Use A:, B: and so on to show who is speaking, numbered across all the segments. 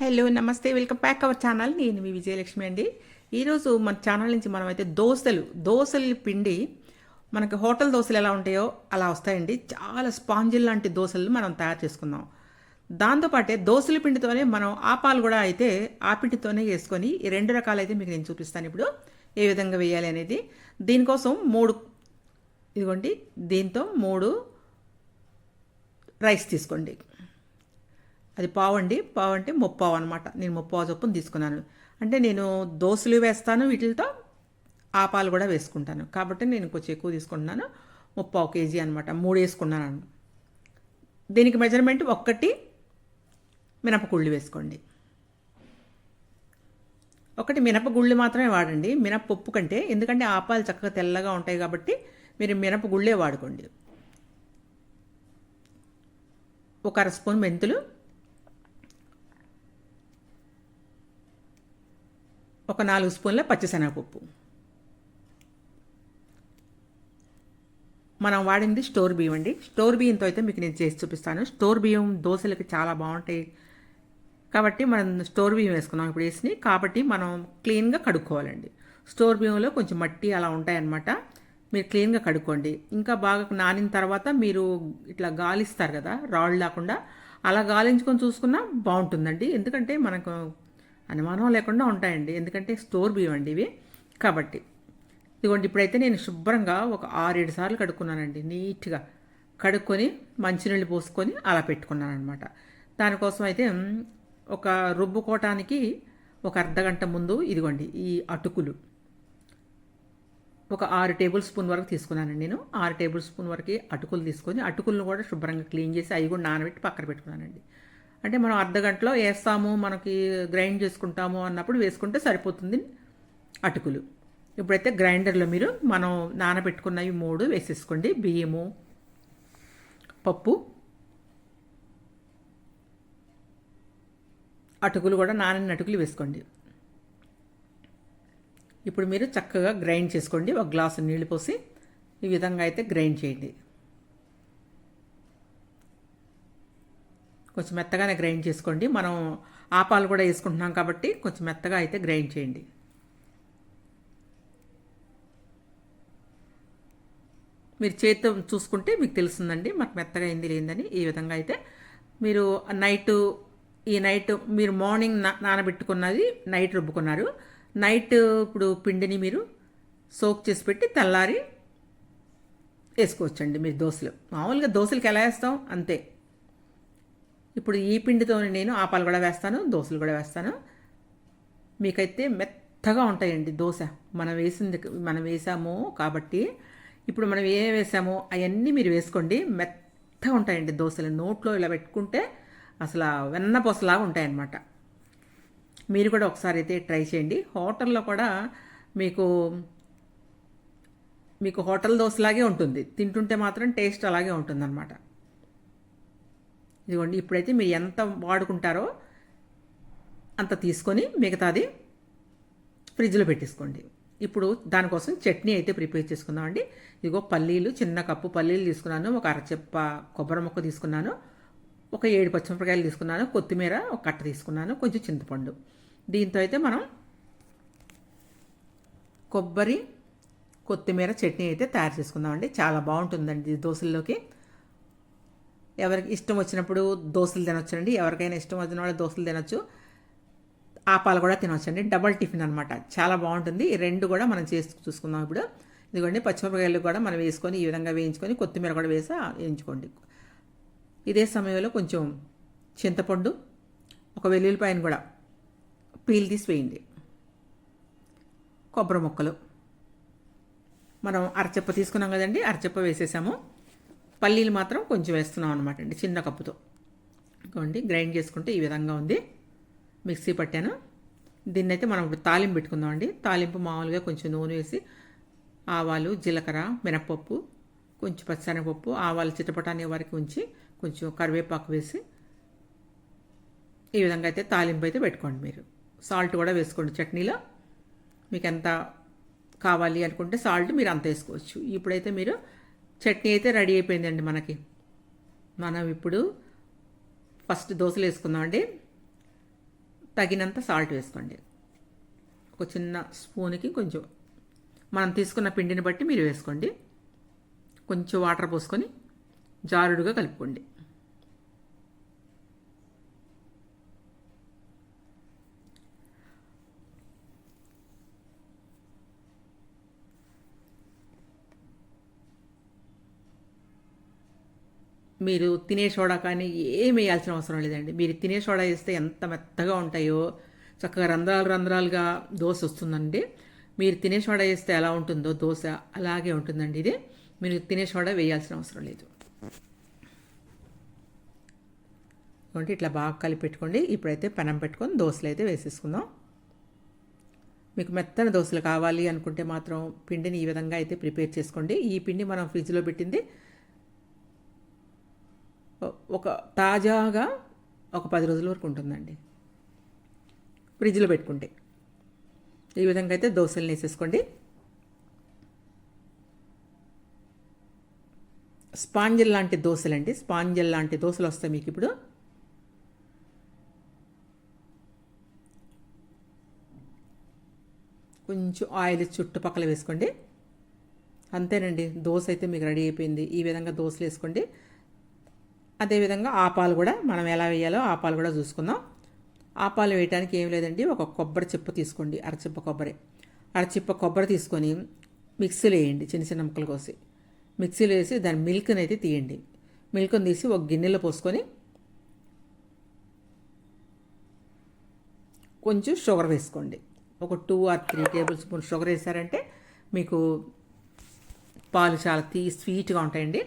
A: Hello నమస్తే welcome back our channel. నేను మీ విజయలక్ష్మి అండి. ఈరోజు మన ఛానల్ నుంచి మనమైతే దోశలు పిండి మనకి హోటల్ దోశలు ఎలా ఉంటాయో అలా వస్తాయండి. చాలా స్పాంజిల్ లాంటి దోశలు మనం తయారు చేసుకుందాం. దాంతోపాటే దోశల పిండితోనే మనం ఆపాలు కూడా అయితే ఆ పిండితోనే వేసుకొని ఈ రెండు రకాలైతే మీకు నేను చూపిస్తాను ఇప్పుడు ఏ విధంగా వేయాలి అనేది. దీనికోసం ఇదిగోండి, దీంతో 3 రైస్ తీసుకోండి. అది పావు అండి, పావు అంటే ముప్పావు అనమాట. నేను ముప్పావు చొప్పున తీసుకున్నాను. అంటే నేను దోశలు వేస్తాను, వీటితో ఆపాలు కూడా వేసుకుంటాను కాబట్టి నేను కొంచెం ఎక్కువ తీసుకుంటున్నాను. ముప్పావు కేజీ అనమాట, 3 వేసుకున్నాను. దీనికి మెజర్మెంట్ 1 మినపగుళ్ళు వేసుకోండి. 1 మినపగుళ్ళు మాత్రమే వాడండి, మినపప్పు కంటే. ఎందుకంటే ఆపాలు చక్కగా తెల్లగా ఉంటాయి కాబట్టి మీరు మినపగుళ్ళే వాడుకోండి. 1 అర స్పూన్ మెంతులు, 4 స్పూన్ల పచ్చిశనగపప్పు. మనం వాడింది స్టోర్ బియ్యం అండి. స్టోర్ బియ్యంతో అయితే మీకు నేను చేసి చూపిస్తాను. స్టోర్ బియ్యం దోశలకి చాలా బాగుంటాయి కాబట్టి మనం స్టోర్ బియ్యం వేసుకున్నాం ఇప్పుడు వేసి. కాబట్టి మనం క్లీన్గా కడుక్కోవాలండి. స్టోర్ బియ్యంలో కొంచెం మట్టి అలా ఉంటాయన్నమాట. మీరు క్లీన్గా కడుక్కోండి. ఇంకా బాగా నానిన తర్వాత మీరు ఇట్లా గాలిస్తారు కదా, రాళ్ళు లేకుండా అలా గాలించుకొని చూసుకున్నా బాగుంటుందండి. ఎందుకంటే మనకు అనుమానం లేకుండా ఉంటాయండి, ఎందుకంటే స్టోర్ బియ్యం అండి ఇవి. కాబట్టి ఇదిగోండి, ఇప్పుడైతే నేను శుభ్రంగా ఒక 6-7 సార్లు కడుక్కున్నానండి. నీట్గా కడుక్కొని మంచినీళ్ళు పోసుకొని అలా పెట్టుకున్నాను అనమాట. దానికోసం అయితే ఒక రుబ్బుకోవటానికి ఒక అర్ధగంట ముందు ఇదిగోండి ఈ అటుకులు ఒక 6 టేబుల్ స్పూన్ వరకు తీసుకున్నానండి. నేను 6 టేబుల్ స్పూన్ వరకు అటుకులు తీసుకొని అటుకులను కూడా శుభ్రంగా క్లీన్ చేసి అవి కూడా నానబెట్టి పక్కన పెట్టుకున్నానండి. అంటే మనం అర్ధగంటలో వేస్తాము, మనకి గ్రైండ్ చేసుకుంటాము అన్నప్పుడు వేసుకుంటే సరిపోతుంది అటుకులు. ఇప్పుడైతే గ్రైండర్లో మీరు మనం నానబెట్టుకున్నవి 3 వేసేసుకోండి. బియ్యము, పప్పు, అటుకులు కూడా నానిన అటుకులు వేసుకోండి. ఇప్పుడు మీరు చక్కగా గ్రైండ్ చేసుకోండి. 1 గ్లాసు నీళ్ళు పోసి ఈ విధంగా అయితే గ్రైండ్ చేయండి. కొంచెం మెత్తగానే గ్రైండ్ చేసుకోండి. మనం ఆపాలు కూడా వేసుకుంటున్నాం కాబట్టి కొంచెం మెత్తగా అయితే గ్రైండ్ చేయండి. మీరు చేతితో చూసుకుంటే మీకు తెలుస్తుందండి మాకు మెత్తగా అయింది లేదని. ఈ విధంగా అయితే మీరు ఈ నైట్ మీరు మార్నింగ్ నానబెట్టుకున్నది నైట్ రుబ్బుకున్నారు. నైట్ ఇప్పుడు పిండిని మీరు సోక్ చేసి పెట్టి తెల్లారి వేసుకోవచ్చండి మీరు దోశలు. మామూలుగా దోశలకి ఎలా వేస్తాం అంతే. ఇప్పుడు ఈ పిండితో నేను ఆపాలు కూడా వేస్తాను, దోశలు కూడా వేస్తాను. మీకైతే మెత్తగా ఉంటాయండి దోశ. మనం వేసాము కాబట్టి ఇప్పుడు మనం ఏం వేసామో అవన్నీ మీరు వేసుకోండి. మెత్తగా ఉంటాయండి దోశలు. నోట్లో ఇలా పెట్టుకుంటే అసలు వెన్నపొసలాగా ఉంటాయన్నమాట. మీరు కూడా ఒకసారి అయితే ట్రై చేయండి. హోటల్లో కూడా మీకు హోటల్ దోశలాగే ఉంటుంది, తింటుంటే మాత్రం టేస్ట్ అలాగే ఉంటుందన్నమాట. ఇదిగోండి, ఇప్పుడైతే మీరు ఎంత వాడుకుంటారో అంత తీసుకొని మిగతాది ఫ్రిడ్జ్లో పెట్టేసుకోండి. ఇప్పుడు దానికోసం చట్నీ అయితే ప్రిపేర్ చేసుకుందామండి. ఇదిగో పల్లీలు, చిన్న కప్పు పల్లీలు తీసుకున్నాను, 1 అరచెప్ప కొబ్బరి ముక్క తీసుకున్నాను, ఒక 7 పచ్చిమిరపకాయలు తీసుకున్నాను, కొత్తిమీర 1 కట్ట తీసుకున్నాను, కొంచెం చింతపండు. దీంతో అయితే మనం కొబ్బరి కొత్తిమీర చట్నీ అయితే తయారు చేసుకుందామండి. చాలా బాగుంటుందండి దోశల్లోకి. ఎవరికి ఇష్టం వచ్చినప్పుడు దోశలు తినొచ్చండి. ఎవరికైనా ఇష్టం వచ్చిన వాళ్ళు దోశలు తినొచ్చు, ఆపాలు కూడా తినొచ్చండి. డబల్ టిఫిన్ అనమాట, చాలా బాగుంటుంది. ఈ 2 కూడా మనం చేసి చూసుకుందాం ఇప్పుడు. ఇదిగోండి, పచ్చిమిరపకాయలు కూడా మనం వేసుకొని ఈ విధంగా వేయించుకొని కొత్తిమీర కూడా వేసి వేయించుకోండి. ఇదే సమయంలో కొంచెం చింతపండు, 1 వెల్లుల్లిపాయను కూడా పీల్ తీసి వేయండి. కొబ్బరి ముక్కలు మనం అరచెప్ప తీసుకున్నాం కదండి, అరచెప్ప వేసేసాము. పల్లీలు మాత్రం కొంచెం వేస్తున్నాం అనమాట అండి, చిన్న కప్పుతో. ఇంకోండి, గ్రైండ్ చేసుకుంటే ఈ విధంగా ఉంది. మిక్సీ పట్టాను. దీన్ని అయితే మనం ఇప్పుడు తాలింపు పెట్టుకుందాం అండి. తాలింపు మామూలుగా కొంచెం నూనె వేసి ఆవాలు, జీలకర్ర, మినప్పప్పు, కొంచెం పచ్చిశనగపప్పు, ఆవాలు చిటపటానే వరకు ఉంచి కొంచెం కరివేపాకు వేసి ఈ విధంగా అయితే తాలింపు అయితే పెట్టుకోండి. మీరు సాల్ట్ కూడా వేసుకోండి చట్నీలో. మీకు ఎంత కావాలి అనుకుంటే సాల్ట్ మీరు అంత వేసుకోవచ్చు. ఇప్పుడైతే మీరు చట్నీ అయితే రెడీ అయిపోయిందండి మనకి. మనం ఇప్పుడు ఫస్ట్ దోశలు వేసుకుందామండి. తగినంత సాల్ట్ వేసుకోండి. ఒక చిన్న స్పూన్కి కొంచెం మనం తీసుకున్న పిండిని బట్టి మీరు వేసుకోండి. కొంచెం వాటర్ పోసుకొని జారుడుగా కలుపుకోండి. మీరు తినే సోడా కానీ ఏం వేయాల్సిన అవసరం లేదండి. మీరు తినే సోడా వేస్తే ఎంత మెత్తగా ఉంటాయో, చక్కగా రంధ్రాలు రంధ్రాలుగా దోశ వస్తుందండి. మీరు తినే సోడా వేస్తే ఎలా ఉంటుందో దోశ అలాగే ఉంటుందండి ఇది. మీరు తినే సోడా వేయాల్సిన అవసరం లేదు. కాబట్టి ఇట్లా బాగా కలిపి పెట్టుకోండి. ఇప్పుడైతే పెనం పెట్టుకొని దోశలు అయితే వేసేసుకుందాం. మీకు మెత్తని దోశలు కావాలి అనుకుంటే మాత్రం పిండిని ఈ విధంగా అయితే ప్రిపేర్ చేసుకోండి. ఈ పిండి మనం ఫ్రిడ్జ్లో పెట్టింది ఒక తాజాగా ఒక 10 రోజుల వరకు ఉంటుందండి ఫ్రిడ్జ్లో పెట్టుకుంటే. ఈ విధంగా అయితే దోశలు వేసేసుకోండి. స్పాంజల్ లాంటి దోశలండి, స్పాంజల్ లాంటి దోశలు వస్తాయి మీకు ఇప్పుడు. కొంచెం ఆయిల్ చుట్టుపక్కల వేసుకోండి. అంతేనండి, దోశ అయితే మీకు రెడీ అయిపోయింది. ఈ విధంగా దోశలు వేసుకోండి. అదేవిధంగా ఆపాలు కూడా మనం ఎలా వేయాలో ఆపాలు కూడా చూసుకుందాం. ఆపాలు వేయడానికి ఏం లేదండి, ఒక కొబ్బరి చిప్ప తీసుకోండి, అరచిప్ప కొబ్బరి తీసుకొని మిక్సీలో వేయండి. చిన్న చిన్న ముక్కలు కోసి మిక్సీలో వేసి దాని మిల్క్ని అయితే తీయండి. మిల్క్ని తీసి ఒక గిన్నెలో పోసుకొని కొంచెం షుగర్ వేసుకోండి. ఒక 2 or 3 టేబుల్ స్పూన్ షుగర్ వేసారంటే మీకు పాలు చాలా స్వీట్గా ఉంటాయండి.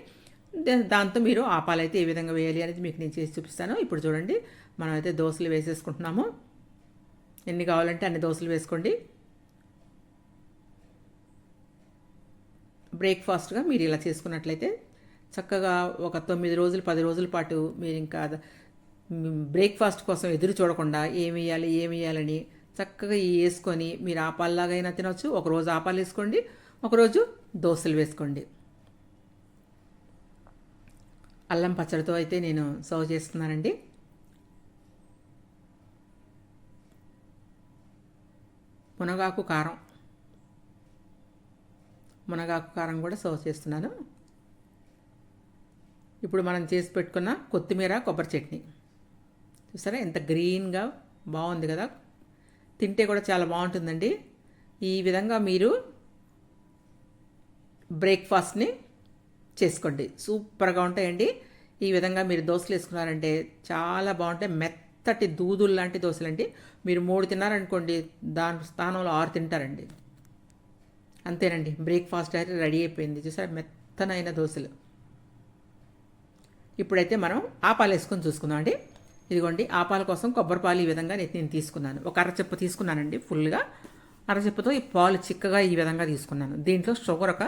A: దాంతో మీరు ఆపాలైతే ఏ విధంగా వేయాలి అనేది మీకు నేను చేసి చూపిస్తాను. ఇప్పుడు చూడండి, మనమైతే దోశలు వేసేసుకుంటున్నాము. ఎన్ని కావాలంటే అన్ని దోశలు వేసుకోండి. బ్రేక్ఫాస్ట్గా మీరు ఇలా చేసుకున్నట్లయితే చక్కగా ఒక 9 రోజులు 10 రోజుల పాటు మీరు ఇంకా బ్రేక్ఫాస్ట్ కోసం ఎదురు చూడకుండా ఏమి వేయాలని చక్కగా వేసుకొని మీరు ఆపాల్లాగైనా తినవచ్చు. ఒకరోజు ఆపాలు వేసుకోండి, ఒకరోజు దోశలు వేసుకోండి. అల్లం పచ్చడితో అయితే నేను సర్వ్ చేస్తున్నానండి. మునగాకు కారం కూడా సర్వ్ చేస్తున్నాను. ఇప్పుడు మనం చేసి పెట్టుకున్న కొత్తిమీర కొబ్బరి చట్నీ చూసారా, ఎంత గ్రీన్గా బాగుంది కదా. తింటే కూడా చాలా బాగుంటుందండి. ఈ విధంగా మీరు బ్రేక్ఫాస్ట్ని చేసుకోండి, సూపర్గా ఉంటాయండి. ఈ విధంగా మీరు దోశలు వేసుకున్నారంటే చాలా బాగుంటాయి. మెత్తటి దూదులు లాంటి దోశలు అండి. మీరు 3 తిన్నారనుకోండి, దాని స్థానంలో 6 తింటారండి. అంతేనండి, బ్రేక్ఫాస్ట్ అయితే రెడీ అయిపోయింది. చూసారా, మెత్తనైన దోశలు. ఇప్పుడైతే మనం ఆపాలు వేసుకొని చూసుకుందాం అండి. ఇదిగోండి, ఆపాల కోసం కొబ్బరి పాలు ఈ విధంగా నేను తీసుకున్నాను. ఒక అరచెప్ప తీసుకున్నానండి ఫుల్గా. అరచెప్పతో ఈ పాలు చిక్కగా ఈ విధంగా తీసుకున్నాను. దీంట్లో షుగర్ ఒక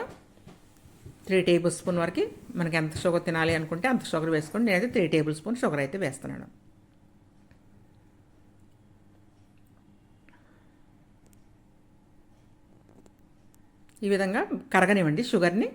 A: 3 టేబుల్ స్పూన్ వరకు, మనకి ఎంత షుగర్ తినాలి అనుకుంటే అంత షుగర్ వేసుకోండి. నేనైతే 3 టేబుల్ స్పూన్ షుగర్ అయితే వేస్తున్నాను. ఈ విధంగా కరగనివ్వండి షుగర్ని.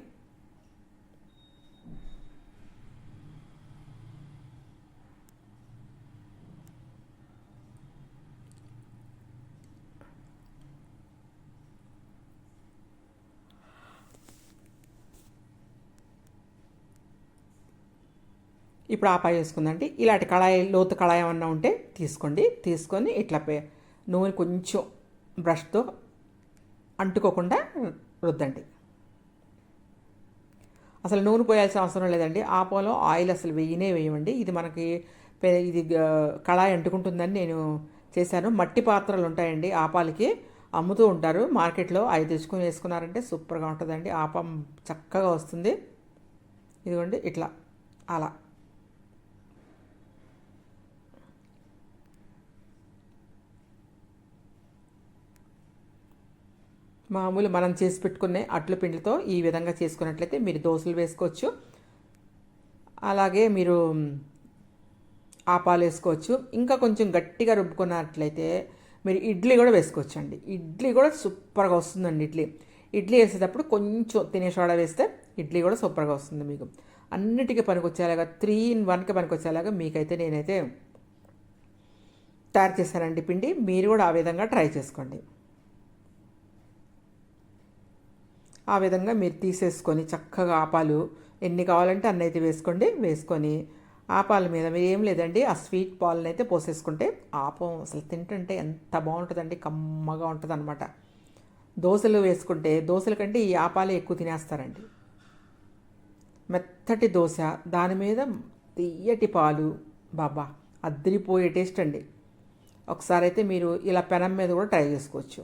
A: ఇప్పుడు ఆపాయ వేసుకుందండి. ఇలాంటి లోతు కళాయి ఏమన్నా ఉంటే తీసుకొని ఇట్లా నూనె కొంచెం బ్రష్తో అంటుకోకుండా రుద్దండి. అసలు నూనె పోయాల్సిన అవసరం లేదండి. ఆపాలో ఆయిల్ అసలు వేయమండి. ఇది మనకి ఇది కళాయి అంటుకుంటుందని నేను చేశాను. మట్టి పాత్రలు ఉంటాయండి ఆపాలకి, అమ్ముతూ ఉంటారు మార్కెట్లో. అవి తెచ్చుకొని వేసుకున్నారంటే సూపర్గా ఉంటుందండి. ఆపం చక్కగా వస్తుంది. ఇదిగోండి ఇట్లా అలా మామూలు మనం చేసి పెట్టుకునే అట్ల పిండితో ఈ విధంగా చేసుకున్నట్లయితే మీరు దోశలు వేసుకోవచ్చు. అలాగే మీరు ఆపాలు వేసుకోవచ్చు. ఇంకా కొంచెం గట్టిగా రుబ్బుకున్నట్లయితే మీరు ఇడ్లీ కూడా వేసుకోవచ్చు అండి. ఇడ్లీ కూడా సూపర్గా వస్తుందండి. ఇడ్లీ వేసేటప్పుడు కొంచెం తినే సోడా వేస్తే ఇడ్లీ కూడా సూపర్గా వస్తుంది. మీకు అన్నిటికీ పనికొచ్చేలాగా 3 in 1కి పనికొచ్చేలాగా మీకైతే నేనైతే తయారు చేశానండి పిండి. మీరు కూడా ఆ విధంగా ట్రై చేసుకోండి. ఆ విధంగా మీరు తీసేసుకొని చక్కగా ఆపాలు ఎన్ని కావాలంటే అన్ని అయితే వేసుకోండి. వేసుకొని ఆపాల మీద మీరు ఏం లేదండి, ఆ స్వీట్ పాలను అయితే పోసేసుకుంటే ఆపం అసలు తింటుంటే ఎంత బాగుంటుందండి, కమ్మగా ఉంటుంది అనమాట. దోశలు వేసుకుంటే దోశల కంటే ఈ ఆపాలే ఎక్కువ తినేస్తారండి. మెత్తటి దోశ, దాని మీద తియ్యటి పాలు, బాబా అద్దరిపోయే టేస్ట్ అండి. ఒకసారి అయితే మీరు ఇలా పెనం మీద కూడా ట్రై చేసుకోవచ్చు.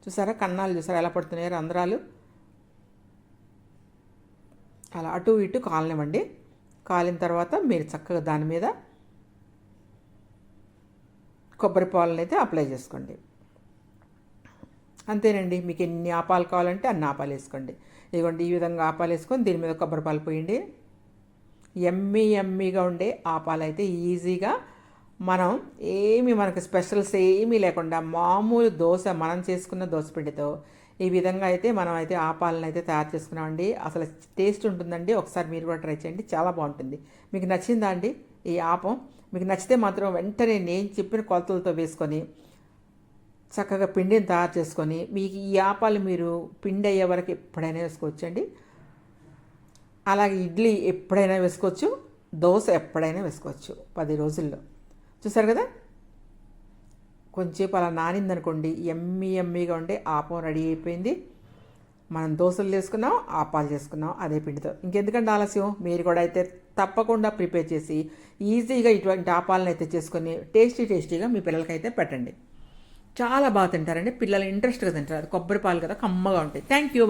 A: చూసారా కన్నాలు, చూసారా ఎలా పడుతున్నాయో రంధ్రాలు. అలా అటు ఇటు కాలనివ్వండి. కాలిన తర్వాత మీరు చక్కగా దాని మీద కొబ్బరి పాలను అయితే అప్లై చేసుకోండి. అంతేనండి. మీకు ఎన్ని ఆపాలు కావాలంటే అన్ని ఆపాలు వేసుకోండి. ఇదిగోండి ఈ విధంగా ఆపాలు వేసుకొని దీని మీద కొబ్బరి పాలు పోయండి. ఎమ్మీగా ఉండే ఆపాలు అయితే ఈజీగా మనం మనకు స్పెషల్స్ ఏమీ లేకుండా మామూలు దోశ మనం చేసుకున్న దోశ పిండితో ఈ విధంగా అయితే మనం అయితే ఆపాలను అయితే తయారు చేసుకున్నామండి. అసలు టేస్ట్ ఉంటుందండి. ఒకసారి మీరు కూడా ట్రై చేయండి, చాలా బాగుంటుంది. మీకు నచ్చిందా అండి ఈ ఆపం? మీకు నచ్చితే మాత్రం వెంటనే నేను చెప్పిన కొలతలతో వేసుకొని చక్కగా పిండిని తయారు చేసుకొని మీకు ఈ ఆపాలు మీరు పిండి అయ్యే వరకు ఎప్పుడైనా వేసుకోవచ్చండి. అలాగే ఇడ్లీ ఎప్పుడైనా వేసుకోవచ్చు, దోశ ఎప్పుడైనా వేసుకోవచ్చు 10 రోజుల్లో. చూసారు కదా, కొంచెంసేపు అలా నానిందనుకోండి, ఎమ్మీగా ఉండే ఆపం రెడీ అయిపోయింది. మనం దోశలు చేసుకున్నాం, ఆపాలు చేసుకున్నాం అదే పిండితో. ఇంకెందుకంటే ఆలస్యం, మీరు కూడా అయితే తప్పకుండా ప్రిపేర్ చేసి ఈజీగా ఇటువంటి ఆపాలను అయితే చేసుకొని టేస్టీగా మీ పిల్లలకైతే పెట్టండి. చాలా బాగా తింటారండి పిల్లలు, ఇంట్రెస్ట్గా తింటారు. అది కొబ్బరి పాలు కదా, కమ్మగా ఉంటాయి. Thank you.